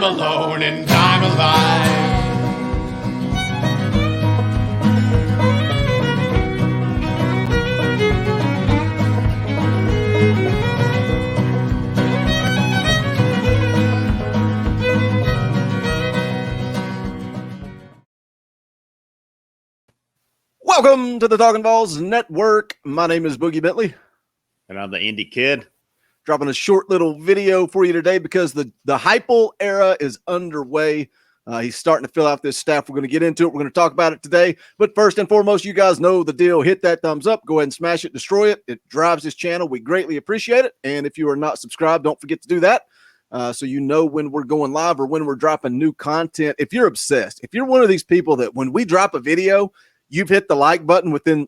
alone and I'm alive. Welcome to the Talkin VAWLS Network. My name is Boogie Bentley. And I'm the Indie Kid. Dropping a short little video for you today because the Heupel era is underway. He's starting to fill out this staff. We're going to get into it. We're going to talk about it today. But first and foremost, you guys know the deal. Hit that thumbs up. Go ahead and smash it. Destroy it. It drives this channel. We greatly appreciate it. And if you are not subscribed, don't forget to do that. So you know when we're going live or when we're dropping new content. If you're obsessed, if you're one of these people that when we drop a video, you've hit the like button within,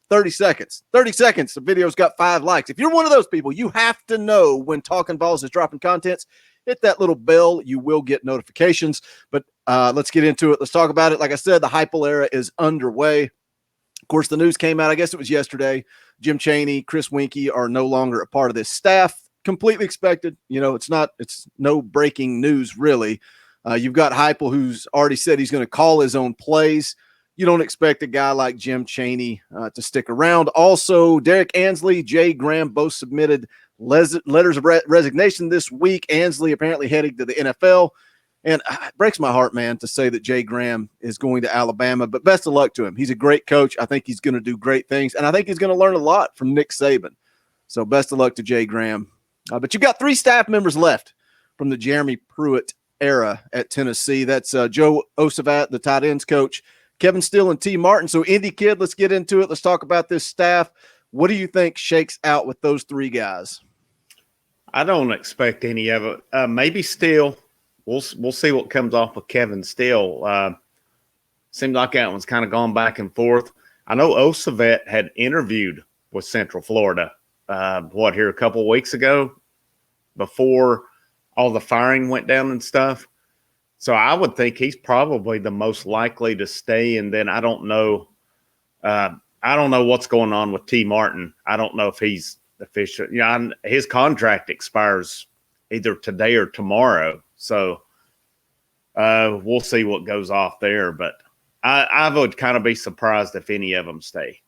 30 seconds. 30 seconds, the video's got 5 likes. If you're one of those people, you have to know when Talkin VAWLS is dropping contents. Hit that little bell. You will get notifications. But let's get into it. Let's talk about it. Like I said, the Heupel era is underway. Of course, the news came out, I guess it was yesterday. Jim Chaney, Chris Winkie are no longer a part of this staff. Completely expected. You know, it's no breaking news, really. You've got Heupel, who's already said he's going to call his own plays. You don't expect a guy like Jim Chaney to stick around. Also, Derek Ansley, Jay Graham both submitted letters of resignation this week. Ansley apparently heading to the NFL. And it breaks my heart, man, to say that Jay Graham is going to Alabama. But best of luck to him. He's a great coach. I think he's going to do great things. And I think he's going to learn a lot from Nick Saban. So best of luck to Jay Graham. But you've got 3 staff members left from the Jeremy Pruitt era at Tennessee. That's Joe Osavat, the tight ends coach, Kevin Steele, and T. Martin. So, Indie Kid, let's get into it. Let's talk about this staff. What do you think shakes out with those 3 guys? I don't expect any of it. Maybe Steele. We'll see what comes off with Kevin Steele. Seemed like that one's kind of gone back and forth. I know Osavet had interviewed with Central Florida, here a couple of weeks ago before all the firing went down and stuff. So I would think he's probably the most likely to stay. And then I don't know what's going on with T. Martin. I don't know if he's official. His contract expires either today or tomorrow. So we'll see what goes off there. But I would kind of be surprised if any of them stay.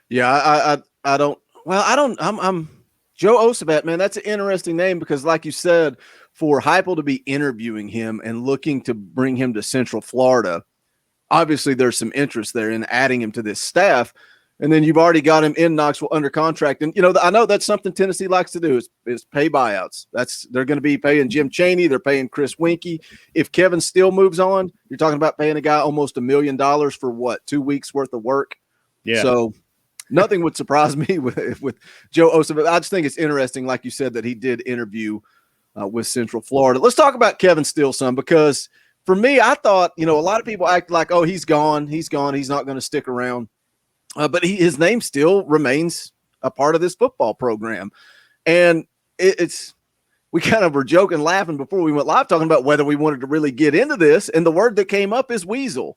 Yeah, I don't. Well, I don't. I'm Joe Osavat, man. That's an interesting name because, like you said, for Heupel to be interviewing him and looking to bring him to Central Florida, obviously there's some interest there in adding him to this staff. And then you've already got him in Knoxville under contract. And, I know that's something Tennessee likes to do is pay buyouts. They're going to be paying Jim Chaney. They're paying Chris Winkie. If Kevin Steele moves on, you're talking about paying a guy almost $1 million for what, 2 weeks worth of work. Yeah. So nothing would surprise me with Joe Osavat. I just think it's interesting, like you said, that he did interview with Central Florida. Let's talk about Kevin Steele some, because for me, I thought, a lot of people act like, oh, he's gone. He's not going to stick around. But his name still remains a part of this football program. And we kind of were joking, laughing before we went live, talking about whether we wanted to really get into this. And the word that came up is weasel.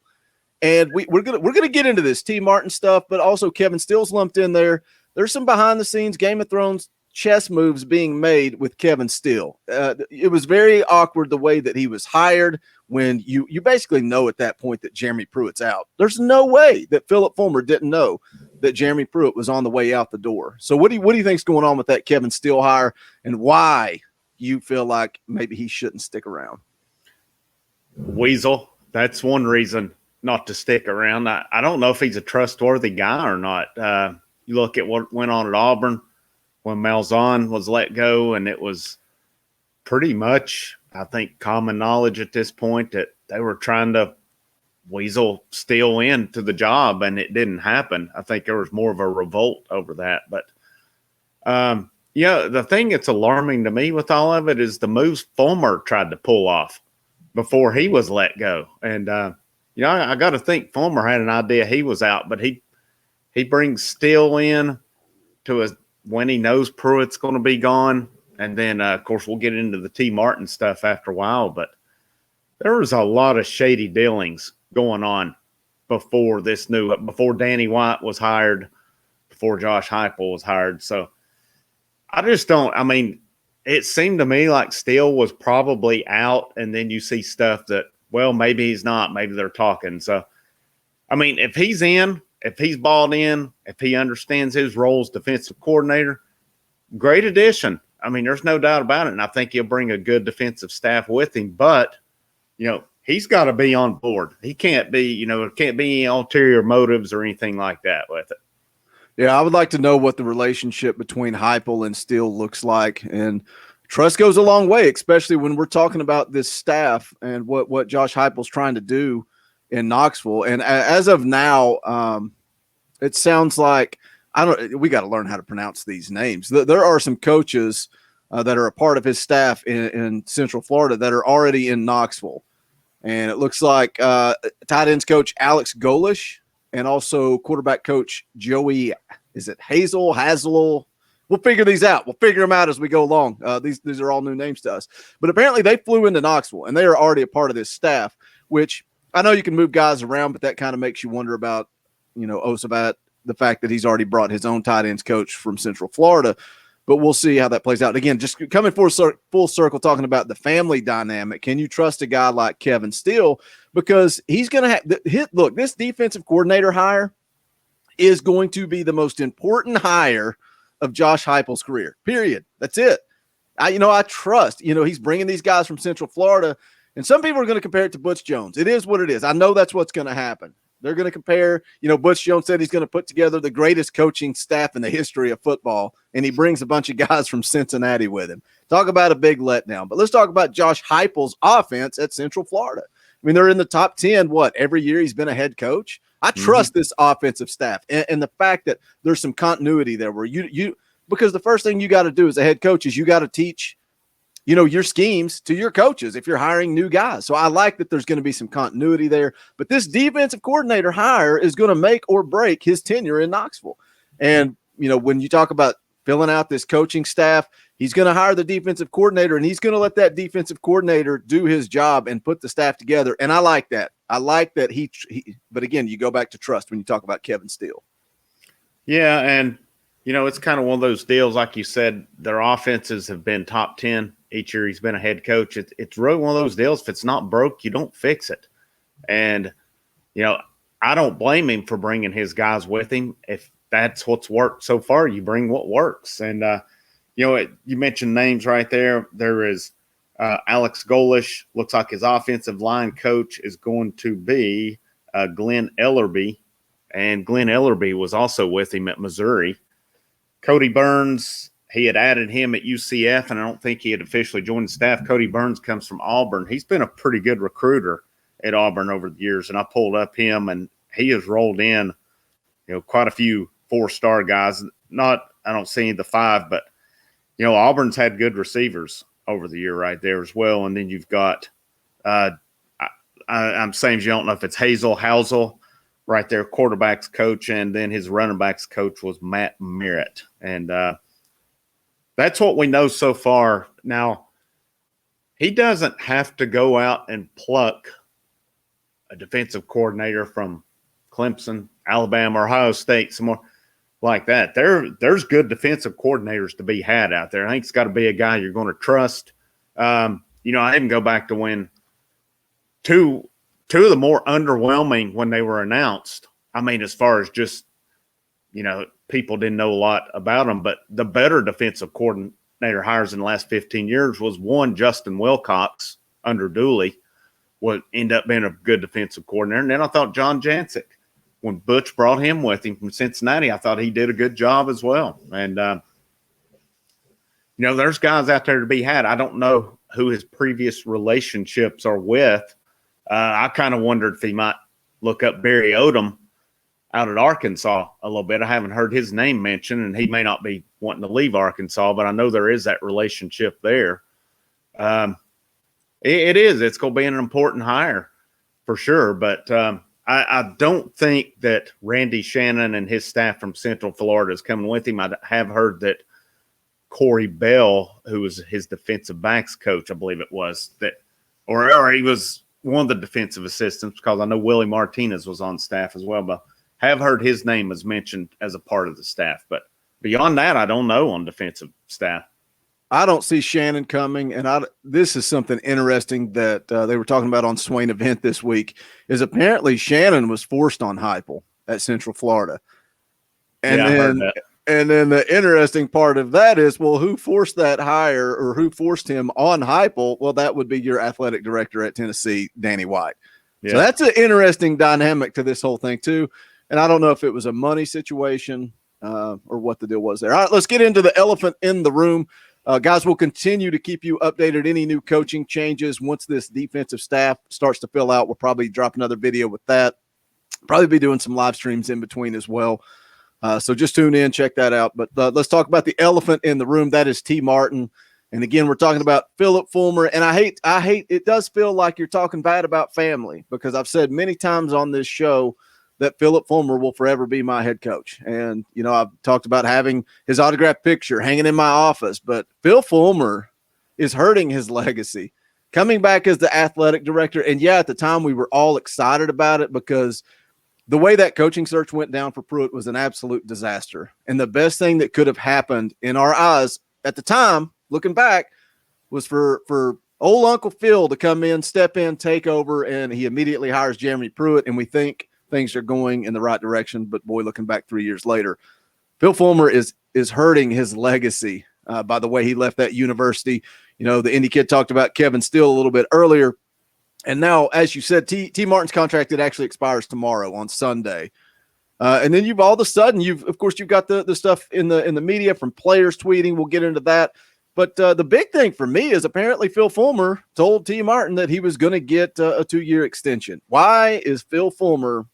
And we're gonna get into this T. Martin stuff, but also Kevin Steele's lumped in there. There's some behind the scenes Game of Thrones chess moves being made with Kevin Steele. It was very awkward the way that he was hired, when you basically know at that point that Jeremy Pruitt's out. There's no way that Philip Fulmer didn't know that Jeremy Pruitt was on the way out the door. So what do you think's going on with that Kevin Steele hire, and why you feel like maybe he shouldn't stick around? Weasel. That's one reason not to stick around. I don't know if he's a trustworthy guy or not. You look at what went on at Auburn when Malzahn was let go, and it was pretty much, I think, common knowledge at this point that they were trying to weasel Steele into the job, and it didn't happen. I think there was more of a revolt over that. But, the thing that's alarming to me with all of it is the moves Fulmer tried to pull off before he was let go. And, I got to think Fulmer had an idea he was out, but he brings Steele in when he knows Pruitt's going to be gone. And then, of course, we'll get into the T. Martin stuff after a while. But there was a lot of shady dealings going on before Danny White was hired, before Josh Heupel was hired. So I just don't – it seemed to me like Steele was probably out, and then you see stuff that, well, maybe he's not. Maybe they're talking. So, I mean, if he's in, if he's balled in, if he understands his role as defensive coordinator, great addition. I mean, there's no doubt about it. And I think he'll bring a good defensive staff with him. But, he's got to be on board. He can't be, there can't be any ulterior motives or anything like that with it. Yeah, I would like to know what the relationship between Heupel and Steele looks like. And trust goes a long way, especially when we're talking about this staff and what Josh Heupel's trying to do in Knoxville. And as of now, it sounds like we got to learn how to pronounce these names. There are some coaches that are a part of his staff in Central Florida that are already in Knoxville. And it looks like tight ends coach Alex Golish and also quarterback coach Joey, is it Hazel? We'll figure these out. We'll figure them out as we go along. These are all new names to us. But apparently they flew into Knoxville, and they are already a part of this staff, which I know you can move guys around, but that kind of makes you wonder about, Osavat, the fact that he's already brought his own tight ends coach from Central Florida. But we'll see how that plays out. Again, just coming full circle, talking about the family dynamic. Can you trust a guy like Kevin Steele? Because he's going to have – look, this defensive coordinator hire is going to be the most important hire of Josh Heupel's career, period. That's it. I trust. He's bringing these guys from Central Florida, and some people are going to compare it to Butch Jones. It is what it is. I know that's what's going to happen. They're going to compare, Butch Jones said he's going to put together the greatest coaching staff in the history of football, and he brings a bunch of guys from Cincinnati with him. Talk about a big letdown. But let's talk about Josh Heupel's offense at Central Florida. I mean, they're in the top 10, every year he's been a head coach. I trust this offensive staff and the fact that there's some continuity there where because the first thing you got to do as a head coach is you got to teach your schemes to your coaches if you're hiring new guys. So I like that there's going to be some continuity there. But this defensive coordinator hire is going to make or break his tenure in Knoxville. And, when you talk about filling out this coaching staff, he's going to hire the defensive coordinator, and he's going to let that defensive coordinator do his job and put the staff together. And I like that. I like that but again, you go back to trust when you talk about Kevin Steele. Yeah, and, it's kind of one of those deals, like you said, their offenses have been top 10 each year he's been a head coach. It's really one of those deals. If it's not broke, you don't fix it. And, I don't blame him for bringing his guys with him. If that's what's worked so far, you bring what works. And, you mentioned names right there. There is Alex Golish. Looks like his offensive line coach is going to be Glenn Ellerby. And Glenn Ellerby was also with him at Missouri. Cody Burns, he had added him at UCF, and I don't think he had officially joined the staff. Cody Burns comes from Auburn. He's been a pretty good recruiter at Auburn over the years, and I pulled up him, and he has rolled in, quite a few four-star guys. I don't see the five, but, Auburn's had good receivers over the year right there as well. And then you've got, I'm saying you don't know if it's Hazel right there, quarterback's coach, and then his running backs coach was Matt Merritt. And that's what we know so far. Now, he doesn't have to go out and pluck a defensive coordinator from Clemson, Alabama, or Ohio State, some more like that. There's good defensive coordinators to be had out there. I think it's got to be a guy you're going to trust. I even go back to when two of the more underwhelming when they were announced. I mean, as far as just, people didn't know a lot about them, but the better defensive coordinator hires in the last 15 years was one, Justin Wilcox under Dooley, would end up being a good defensive coordinator. And then I thought John Jancic, when Butch brought him with him from Cincinnati, I thought he did a good job as well. And, there's guys out there to be had. I don't know who his previous relationships are with. I kind of wondered if he might look up Barry Odom out at Arkansas a little bit. I haven't heard his name mentioned, and he may not be wanting to leave Arkansas, but I know there is that relationship there. It's going to be an important hire for sure, but I don't think that Randy Shannon and his staff from Central Florida is coming with him. I have heard that Corey Bell, who was his defensive backs coach, I believe it was, or he was one of the defensive assistants, because I know Willie Martinez was on staff as well, but have heard his name was mentioned as a part of the staff. But beyond that, I don't know on defensive staff. I don't see Shannon coming, and this is something interesting that they were talking about on Swain Event this week. Is apparently Shannon was forced on Heupel at Central Florida, and I heard that. And then the interesting part of that is, well, who forced that hire or who forced him on Heupel? Well, that would be your athletic director at Tennessee, Danny White. Yeah. So that's an interesting dynamic to this whole thing too. And I don't know if it was a money situation or what the deal was there. All right, let's get into the elephant in the room. Guys, we'll continue to keep you updated. Any new coaching changes once this defensive staff starts to fill out, we'll probably drop another video with that. Probably be doing some live streams in between as well. So just tune in, check that out. But let's talk about the elephant in the room. That is T. Martin. And again, we're talking about Philip Fulmer. And I hate it does feel like you're talking bad about family, because I've said many times on this show that Philip Fulmer will forever be my head coach. And, you know, I've talked about having his autographed picture hanging in my office, but Phil Fulmer is hurting his legacy. Coming back as the athletic director. And yeah, at the time we were all excited about it because the way that coaching search went down for Pruitt was an absolute disaster. And the best thing that could have happened in our eyes at the time, looking back, was for old Uncle Phil to come in, step in, take over, and he immediately hires Jeremy Pruitt, and we think things are going in the right direction. But boy, looking back 3 years later, Phil Fulmer is hurting his legacy by the way he left that university. You know, the Indy kid talked about Kevin Steele a little bit earlier. And now, as you said, T. Martin's contract, it actually expires tomorrow on Sunday. And then all of a sudden, you've got the stuff in the media from players tweeting. We'll get into that. But the big thing for me is apparently Phil Fulmer told T. Martin that he was going to get a 2-year extension. Why is Phil Fulmer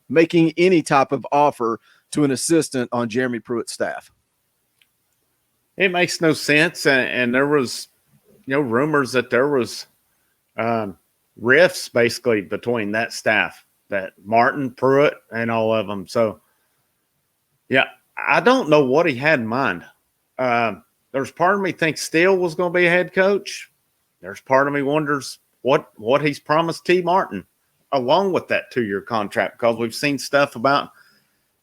making any type of offer to an assistant on Jeremy Pruitt's staff? It makes no sense. And there was, rumors that there was rifts basically between that staff, that Martin, Pruitt, and all of them. So, yeah, I don't know what he had in mind. There's part of me thinks Steele was going to be a head coach. There's part of me wonders what he's promised T. Martin along with that 2-year contract, because we've seen stuff about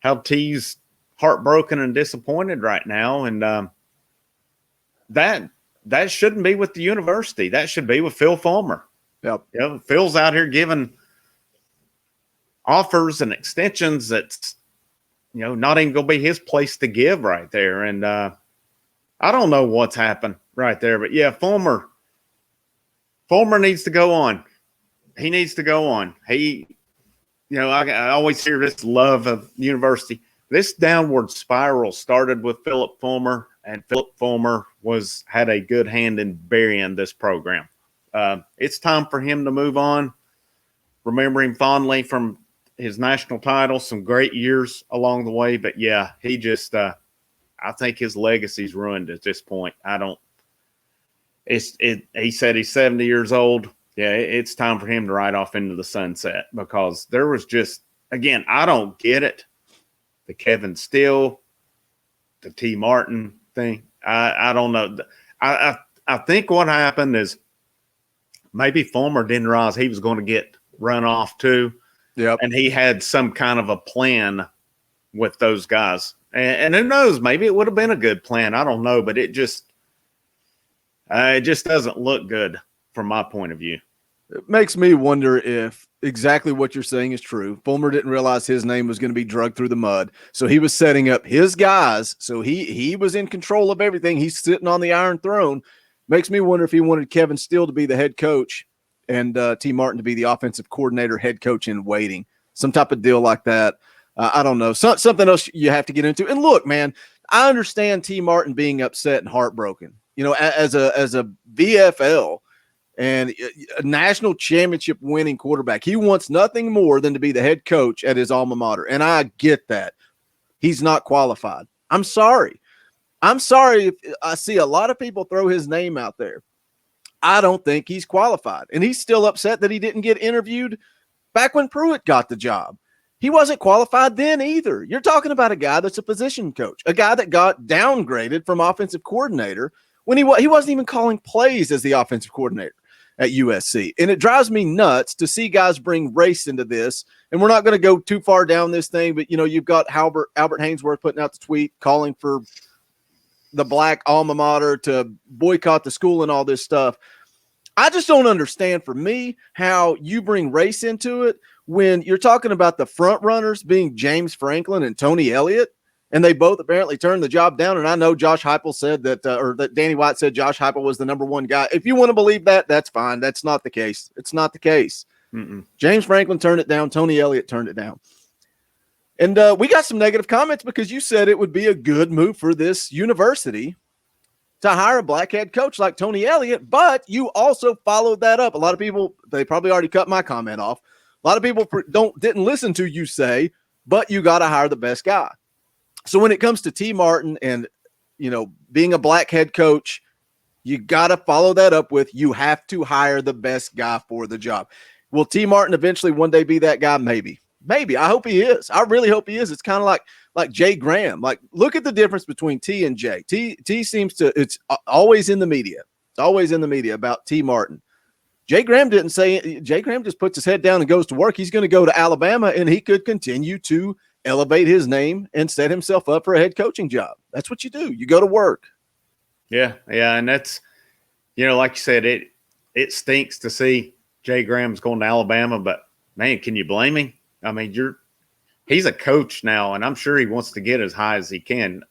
how T's heartbroken and disappointed right now. And that shouldn't be with the university. That should be with Phil Fulmer. Yep. Phil's out here giving offers and extensions that's, not even going to be his place to give right there. And I don't know what's happened right there. But, yeah, Fulmer needs to go on. He needs to go on. He, I always hear this love of university. This downward spiral started with Philip Fulmer, and Philip Fulmer had a good hand in burying this program. It's time for him to move on. Remember him fondly from his national title, some great years along the way. But, yeah, he just I think his legacy's ruined at this point. He said he's 70 years old. Yeah, it's time for him to ride off into the sunset, because there was just, again, I don't get it. The Kevin Steele, the T. Martin thing. I don't know. I think what happened is maybe Fulmer didn't realize he was going to get run off too. Yep. And he had some kind of a plan with those guys. And who knows, maybe it would have been a good plan. I don't know, but it just doesn't look good from my point of view. It makes me wonder if exactly what you're saying is true. Fulmer didn't realize his name was going to be dragged through the mud. So he was setting up his guys. So he was in control of everything. He's sitting on the Iron Throne. Makes me wonder if he wanted Kevin Steele to be the head coach and T. Martin to be the offensive coordinator, head coach in waiting. Some type of deal like that. I don't know. Something else you have to get into. And look, man, I understand T. Martin being upset and heartbroken. As a VFL and a national championship winning quarterback, he wants nothing more than to be the head coach at his alma mater. And I get that. He's not qualified. I'm sorry if I see a lot of people throw his name out there. I don't think he's qualified. And he's still upset that he didn't get interviewed back when Pruitt got the job. He wasn't qualified then either. You're talking about a guy that's a position coach, a guy that got downgraded from offensive coordinator when he wasn't even calling plays as the offensive coordinator at USC. And it drives me nuts to see guys bring race into this. And we're not going to go too far down this thing, but you've got Albert Hainsworth putting out the tweet calling for the black alma mater, to boycott the school and all this stuff. I just don't understand, for me, how you bring race into it when you're talking about the front runners being James Franklin and Tony Elliott, and they both apparently turned the job down. And I know Josh Heupel said that, or that Danny White said Josh Heupel was the number one guy. If you want to believe that, that's fine. That's not the case. It's not the case. James Franklin turned it down. Tony Elliott turned it down. And we got some negative comments because you said it would be a good move for this university to hire a black head coach like Tony Elliott, but you also followed that up. A lot of people, they probably already cut my comment off. A lot of people didn't listen to you say, but you got to hire the best guy. So when it comes to T. Martin and, being a black head coach, you got to follow that up with, you have to hire the best guy for the job. Will T. Martin eventually one day be that guy? Maybe. I hope he is. I really hope he is. It's kind of like Jay Graham. Like, look at the difference between T and Jay. T seems to, it's always in the media. It's always in the media about T. Martin. Jay Graham didn't say it. Jay Graham just puts his head down and goes to work. He's going to go to Alabama, and he could continue to elevate his name and set himself up for a head coaching job. That's what you do. You go to work. Yeah. And that's, like you said, it stinks to see Jay Graham's going to Alabama, but man, can you blame him? I mean, he's a coach now, and I'm sure he wants to get as high as he can.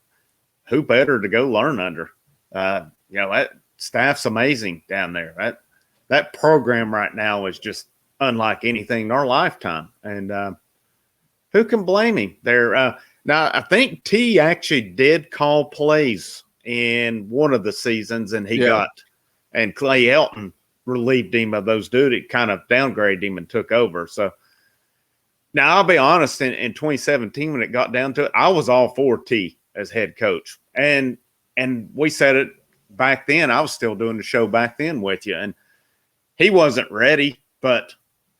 Who better to go learn under? That staff's amazing down there. That program right now is just unlike anything in our lifetime. And who can blame him there? Now, I think T actually did call plays in one of the seasons, and and Clay Elton relieved him of those duties, kind of downgraded him and took over. So now I'll be honest, in 2017, when it got down to it, I was all for T as head coach. And we said it back then. I was still doing the show back then with you. And he wasn't ready, but,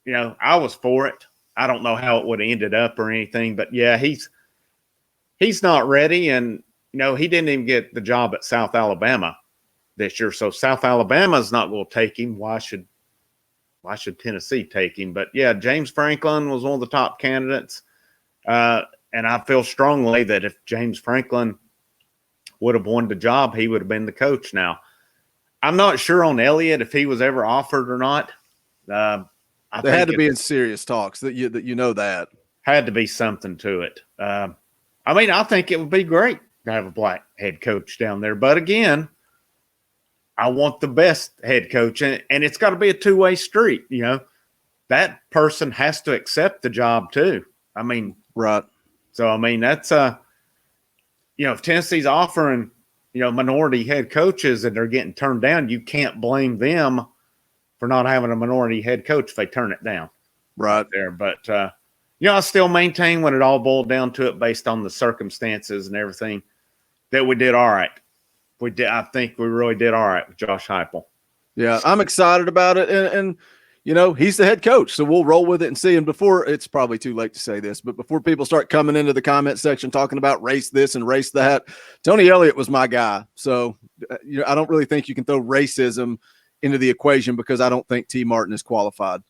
I was for it. I don't know how it would have ended up or anything, but yeah, he's not ready. And, he didn't even get the job at South Alabama this year. So South Alabama's not going to take him. Why should Tennessee take him? But yeah, James Franklin was one of the top candidates. And I feel strongly that if James Franklin would have won the job, he would have been the coach. Now, I'm not sure on Elliott if he was ever offered or not. There had to be in serious talks that that had to be something to it. I think it would be great to have a black head coach down there. But again, I want the best head coach, and it's got to be a two-way street. That person has to accept the job too. Right. So, that's if Tennessee's offering, minority head coaches and they're getting turned down, you can't blame them for not having a minority head coach if they turn it down. Right there. But, I still maintain when it all boiled down to it, based on the circumstances and everything, that we did all right. I think we really did all right with Josh Heupel. Yeah, I'm excited about it. And he's the head coach, so we'll roll with it and see. And before, it's probably too late to say this, but before people start coming into the comment section talking about race this and race that, Tony Elliott was my guy. So, I don't really think you can throw racism into the equation because I don't think T. Martin is qualified.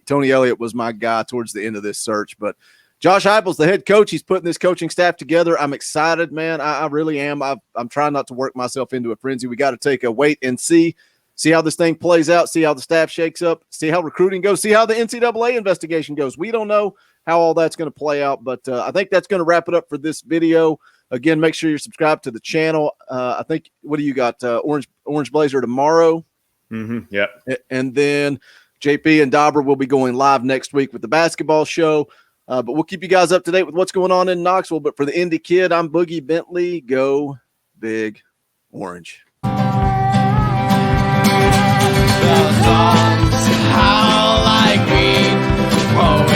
Tony Elliott was my guy towards the end of this search, but Josh Heupel's the head coach. He's putting this coaching staff together. I'm excited, man. I really am. I'm trying not to work myself into a frenzy. We got to take a wait and see how this thing plays out, see how the staff shakes up, see how recruiting goes, see how the NCAA investigation goes. We don't know how all that's going to play out, but I think that's going to wrap it up for this video. Again, make sure you're subscribed to the channel. I think, what do you got? Orange Blazer tomorrow. Yeah. And then JP and Dauber will be going live next week with the basketball show. But we'll keep you guys up to date with what's going on in Knoxville. But for the Indy Kid, I'm Boogie Bentley. Go Big Orange. The songs how like me. Whoa.